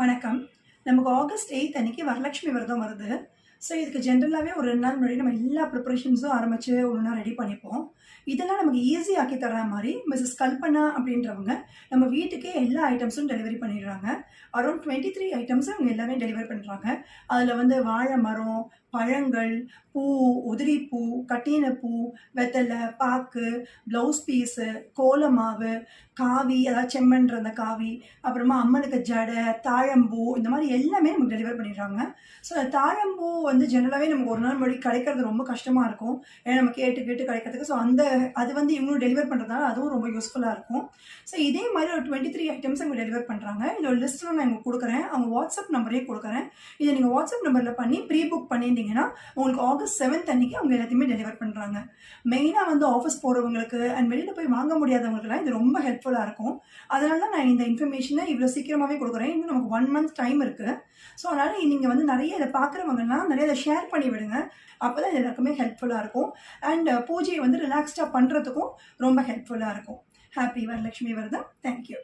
வணக்கம். நமக்கு ஆகஸ்ட் 8 அன்னைக்கு வரலட்சுமி விரதம் வருது. ஸோ இதுக்கு ஜென்ரலாவே ஒரு 2 நாள் முன்னாடி நம்ம எல்லா ப்ரிப்பரேஷன்ஸும் ஆரம்பிச்சு ஒவ்வொண்ணா ரெடி பண்ணிப்போம். இதெல்லாம் நமக்கு ஈஸி ஆக்கி தர்ற மாரி மிஸ்ஸஸ் கல்பனா அப்படின்றவங்க நம்ம வீட்டுக்கே எல்லா ஐட்டம்ஸும் டெலிவரி பண்ணிடுறாங்க. அரவுண்ட் 23 ஐட்டம்ஸ் அவங்க எல்லாமே டெலிவரி பண்றாங்க. அதில வந்து வாழை மரம், பழங்கள், பூ, உதிரிப்பூ, கட்டினப்பூ, வெத்தல, பாக்கு, ப்ளவுஸ் பீஸு, கோலமாவு, காவி அதாவது செம்மண்ற அந்த காவி, அப்புறமா அம்மனுக்கு ஜடை, தாழம்பூ இந்த மாரி எல்லாமே நமக்கு டெலிவர் பண்ணிடுறாங்க. ஸோ தாழம்பூ வந்து ஜெனரலாவே நமக்கு ஒரு நாள் முன்னாடி கிடைக்கிறது ரொம்ப கஷ்டமா இருக்கும். ஏன்னா நம்ம கேட்டு கேட்டு கிடைக்கிறதுக்கு. ஸோ அது வந்து இவங்களும் டெலிவர் பண்றதுனால அதுவும் ரொம்ப யூஸ்ஃபுல்லா இருக்கும். ஸோ இதே மாரி ஒரு 23 ஐட்டம்ஸ் அவங்க டெலிவர் பண்றாங்க. இதோட லிஸ்ட்லாம் நான் உங்களுக்கு குடுக்குறேன். அவங்க வாட்ஸ்அப் நம்பரையும் குடுக்குறேன். இத நீங்க வாட்ஸ்அப் நம்பர்ல பண்ணி ப்ரீ புக் பண்ணியிருந்தீங்கன்னா, உங்களுக்கு ஆகஸ்ட் 7 அன்னைக்கு அவங்க எல்லாத்தையுமே டெலிவர் பண்றாங்க. மெயினா வந்து ஆஃபீஸ் போறவங்களுக்கு அண்ட் வெளியில போய் வாங்க முடியாதவங்களுக்குலாம் இது ரொம்ப ஹெல்ப்ஃபுல்லா இருக்கும். அதனால தான் நான் இந்த இன்ஃபர்மேஷன இவ்ளோ சீக்கிரமாவே குடுக்குறேன். இன்னும் நமக்கு 1 மந்த் டைம் இருக்கு. ஸோ அதனால நீங்க வந்து நெறைய இத பார்க்குறவங்கலாம் நெறைய இத ஷேர் பண்ணி விடுங்க. அப்பதான் இது எல்லாருக்குமே ஹெல்ப்ஃபுல்லா இருக்கும். அண்ட் பூஜைய வந்து ரிலாக்ஸ்டா பண்றதுக்கும் ரொம்ப ஹெல்ப்ஃபுல்லா இருக்கும். ஹேப்பி வரலட்சுமி விரதம். Thank you.